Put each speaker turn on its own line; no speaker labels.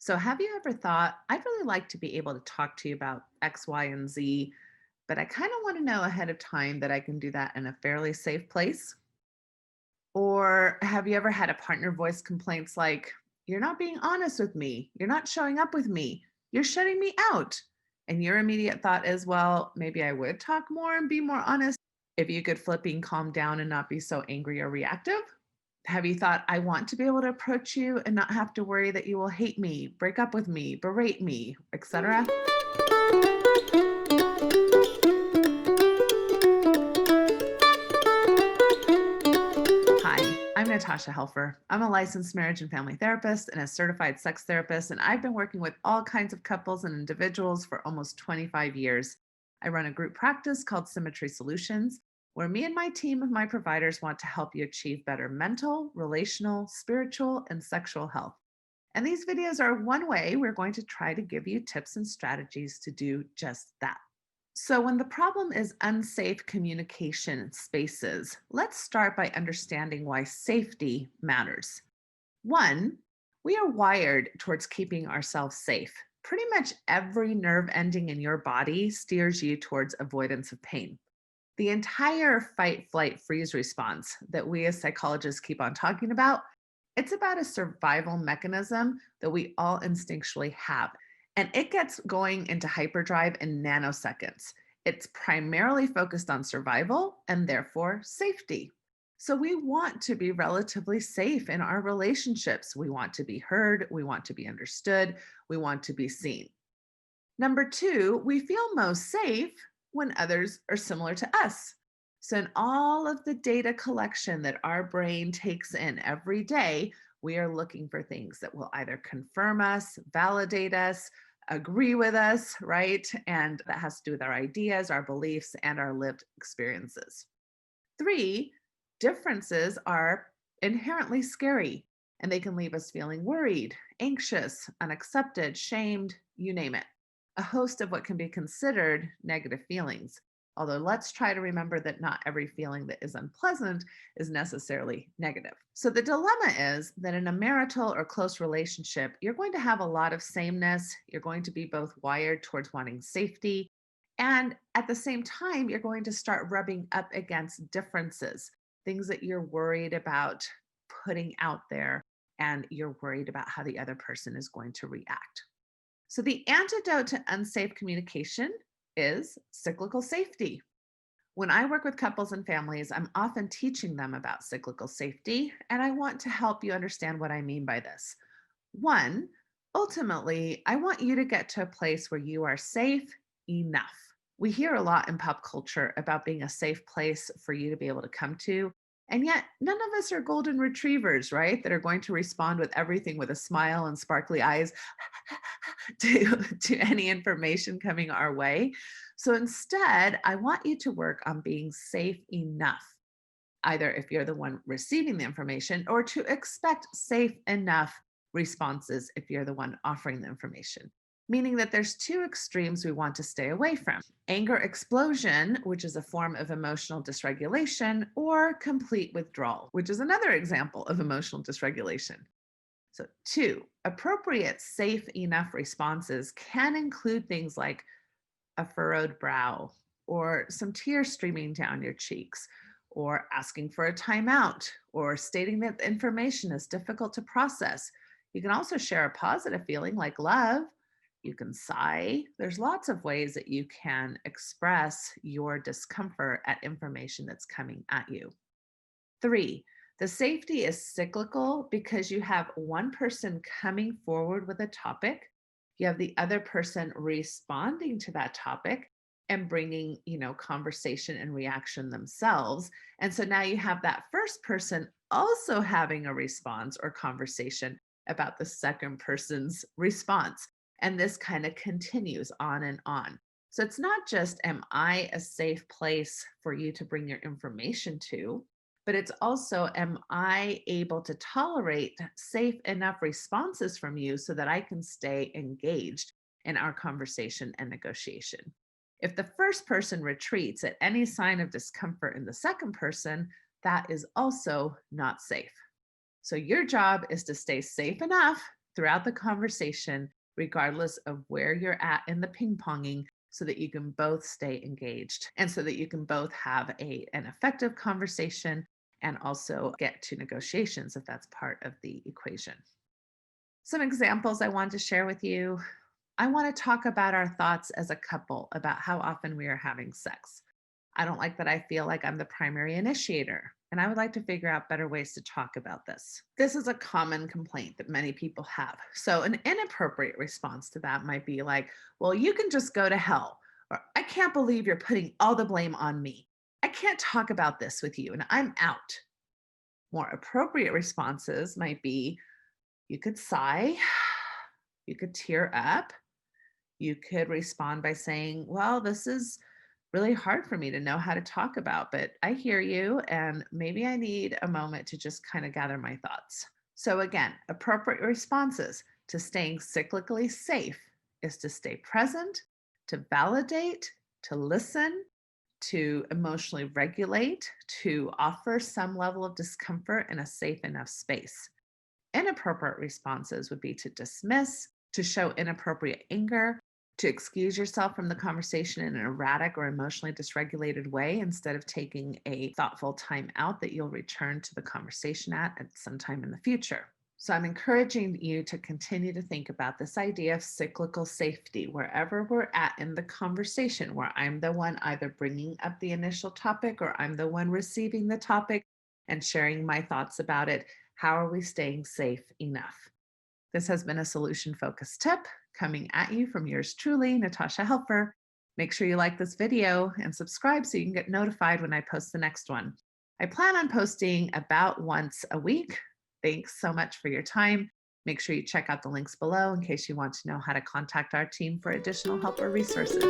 So, have you ever thought, I'd really like to be able to talk to you about X, Y, and Z, but I kind of want to know ahead of time that I can do that in a fairly safe place? Or have you ever had a partner voice complaints like, you're not being honest with me, you're not showing up with me, you're shutting me out? And your immediate thought is, well, maybe I would talk more and be more honest if you could flip being calm down and not be so angry or reactive? Have you thought, I want to be able to approach you and not have to worry that you will hate me, break up with me, berate me, etc.? Hi, I'm Natasha Helfer. I'm a licensed marriage and family therapist and a certified sex therapist, and I've been working with all kinds of couples and individuals for almost 25 years. I run a group practice called Symmetry Solutions, where me and my team of my providers want to help you achieve better mental, relational, spiritual, and sexual health. And these videos are one way we're going to try to give you tips and strategies to do just that. So, when the problem is unsafe communication spaces, let's start by understanding why safety matters. One, we are wired towards keeping ourselves safe. Pretty much every nerve ending in your body steers you towards avoidance of pain. The entire fight, flight, freeze response that we as psychologists keep on talking about, it's about a survival mechanism that we all instinctually have. And it gets going into hyperdrive in nanoseconds. It's primarily focused on survival and therefore safety. So we want to be relatively safe in our relationships. We want to be heard, we want to be understood, we want to be seen. Number two, we feel most safe when others are similar to us. So, in all of the data collection that our brain takes in every day, we are looking for things that will either confirm us, validate us, agree with us, right? And that has to do with our ideas, our beliefs, and our lived experiences. Three, differences are inherently scary and they can leave us feeling worried, anxious, unaccepted, shamed, you name it. A host of what can be considered negative feelings. Although let's try to remember that not every feeling that is unpleasant is necessarily negative. So the dilemma is that in a marital or close relationship, you're going to have a lot of sameness. You're going to be both wired towards wanting safety, and at the same time, you're going to start rubbing up against differences, things that you're worried about putting out there, and you're worried about how the other person is going to react. So, the antidote to unsafe communication is cyclical safety. When I work with couples and families, I'm often teaching them about cyclical safety, and I want to help you understand what I mean by this. One, ultimately, I want you to get to a place where you are safe enough. We hear a lot in pop culture about being a safe place for you to be able to come to. And yet, none of us are golden retrievers, right? That are going to respond with everything with a smile and sparkly eyes to any information coming our way. So instead, I want you to work on being safe enough, either if you're the one receiving the information or to expect safe enough responses if you're the one offering the information. Meaning that there's two extremes we want to stay away from: anger explosion, which is a form of emotional dysregulation, or complete withdrawal, which is another example of emotional dysregulation. So, two, appropriate, safe enough responses can include things like a furrowed brow, or some tears streaming down your cheeks, or asking for a timeout, or stating that the information is difficult to process. You can also share a positive feeling like love. You can sigh. There's lots of ways that you can express your discomfort at information that's coming at you. Three, the safety is cyclical because you have one person coming forward with a topic, you have the other person responding to that topic and bringing, conversation and reaction themselves. And so now you have that first person also having a response or conversation about the second person's response. And this kind of continues on and on. So it's not just, am I a safe place for you to bring your information to? But it's also, am I able to tolerate safe enough responses from you so that I can stay engaged in our conversation and negotiation? If the first person retreats at any sign of discomfort in the second person, that is also not safe. So your job is to stay safe enough throughout the conversation, regardless of where you're at in the ping ponging, so that you can both stay engaged and so that you can both have an effective conversation and also get to negotiations if that's part of the equation. Some examples I want to share with you. I want to talk about our thoughts as a couple about how often we are having sex. I don't like that I feel like I'm the primary initiator, and I would like to figure out better ways to talk about this. This is a common complaint that many people have. So, an inappropriate response to that might be like, well, you can just go to hell, or I can't believe you're putting all the blame on me. I can't talk about this with you, and I'm out. More appropriate responses might be, you could sigh, you could tear up, you could respond by saying, well, this is really hard for me to know how to talk about, but I hear you, and maybe I need a moment to just kind of gather my thoughts. So, again, appropriate responses to staying cyclically safe is to stay present, to validate, to listen, to emotionally regulate, to offer some level of discomfort in a safe enough space. Inappropriate responses would be to dismiss, to show inappropriate anger, to excuse yourself from the conversation in an erratic or emotionally dysregulated way instead of taking a thoughtful time out that you'll return to the conversation at some time in the future. So I'm encouraging you to continue to think about this idea of cyclical safety wherever we're at in the conversation, where I'm the one either bringing up the initial topic or I'm the one receiving the topic and sharing my thoughts about it. How are we staying safe enough? This has been a solution focused tip coming at you from yours truly, Natasha Helfer. Make sure you like this video and subscribe so you can get notified when I post the next one. I plan on posting about once a week. Thanks so much for your time. Make sure you check out the links below in case you want to know how to contact our team for additional help or resources.